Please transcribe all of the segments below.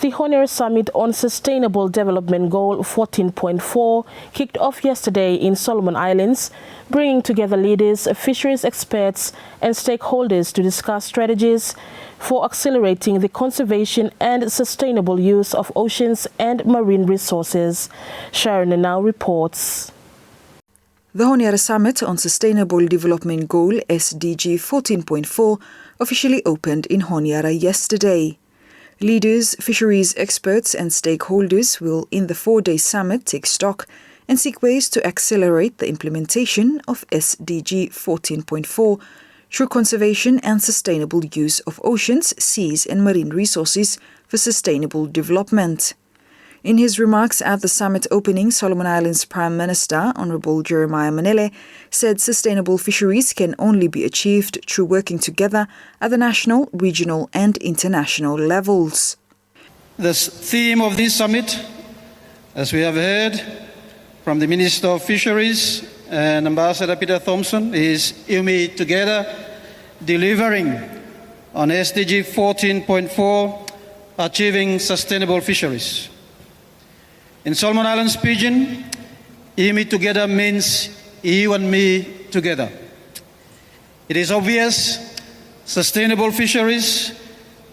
The Honiara Summit on Sustainable Development Goal 14.4 kicked off yesterday in Solomon Islands, bringing together leaders, fisheries experts and stakeholders to discuss strategies for accelerating the conservation and sustainable use of oceans and marine resources. Sharon now reports. The Honiara Summit on Sustainable Development Goal SDG 14.4 officially opened in Honiara yesterday. Leaders, fisheries experts and stakeholders will in the 4-day summit take stock and seek ways to accelerate the implementation of SDG 14.4 through conservation and sustainable use of oceans, seas and marine resources for sustainable development. In his remarks at the summit opening, Solomon Islands Prime Minister Honorable Jeremiah Manele said sustainable fisheries can only be achieved through working together at the national, regional and international levels. The theme of this summit, as we have heard from the Minister of Fisheries and Ambassador Peter Thompson, is UMI Together, delivering on SDG 14.4, achieving sustainable fisheries. In Solomon Islands Pidgin, UMI Together means you and me together. It is obvious sustainable fisheries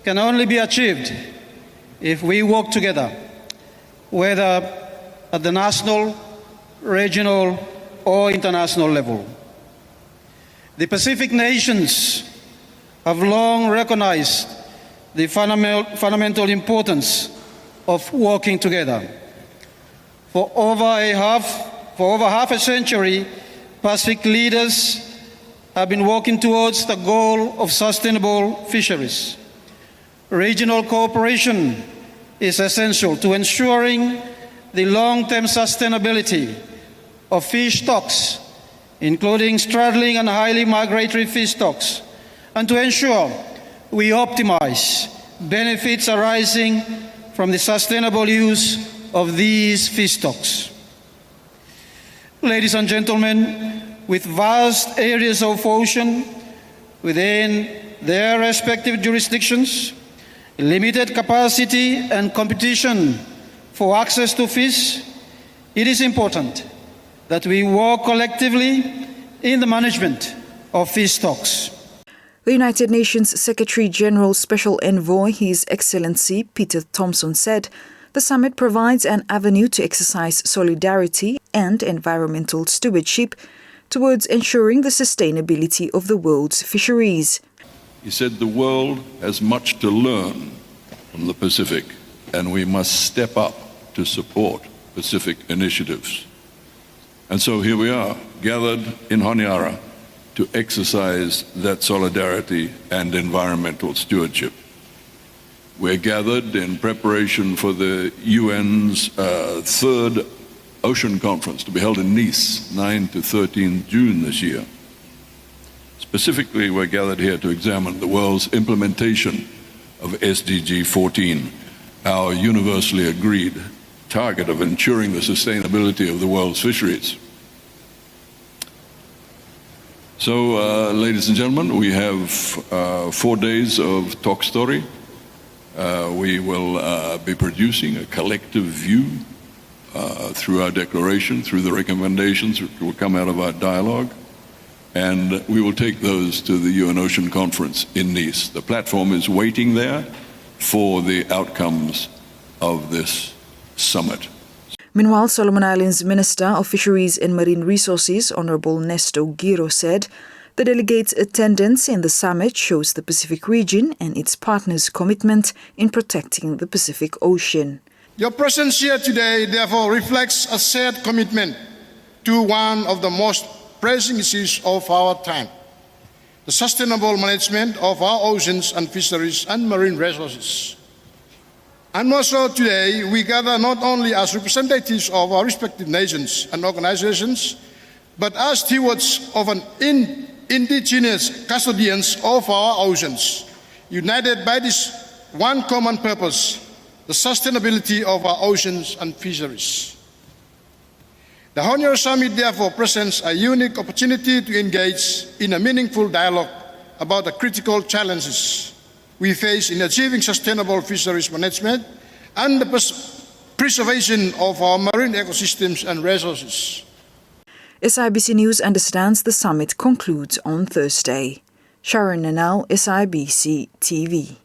can only be achieved if we work together, whether at the national, regional or international level. The Pacific nations have long recognized the fundamental importance of working together. For over half a century, Pacific leaders have been working towards the goal of sustainable fisheries. Regional cooperation is essential to ensuring the long-term sustainability of fish stocks, including straddling and highly migratory fish stocks, and to ensure we optimize benefits arising from the sustainable use of these fish stocks. Ladies and gentlemen, with vast areas of ocean within their respective jurisdictions, limited capacity and competition for access to fish, it is important that we work collectively in the management of fish stocks. The United Nations Secretary-General Special Envoy, His Excellency Peter Thompson, said the summit provides an avenue to exercise solidarity and environmental stewardship towards ensuring the sustainability of the world's fisheries. He said the world has much to learn from the Pacific, and we must step up to support Pacific initiatives. And so here we are, gathered in Honiara to exercise that solidarity and environmental stewardship. We're gathered in preparation for the UN's third Ocean Conference to be held in Nice, 9 to 13 June this year. Specifically, we're gathered here to examine the world's implementation of SDG 14, our universally agreed target of ensuring the sustainability of the world's fisheries. So, ladies and gentlemen, we have 4 days of talk story. We will be producing a collective view through our declaration, through the recommendations which will come out of our dialogue, and we will take those to the UN Ocean Conference in Nice. The platform is waiting there for the outcomes of this summit. Meanwhile, Solomon Islands Minister of Fisheries and Marine Resources, Honorable Nesto Giro, said the delegates' attendance in the summit shows the Pacific region and its partners' commitment in protecting the Pacific Ocean. Your presence here today, therefore, reflects a shared commitment to one of the most pressing issues of our time, the sustainable management of our oceans and fisheries and marine resources. And more so today, we gather not only as representatives of our respective nations and organizations, but as stewards of an indigenous custodians of our oceans, united by this one common purpose, the sustainability of our oceans and fisheries. The Honiara Summit therefore presents a unique opportunity to engage in a meaningful dialogue about the critical challenges we face in achieving sustainable fisheries management and the preservation of our marine ecosystems and resources. SIBC News understands the summit concludes on Thursday. Sharon Nanal, SIBC TV.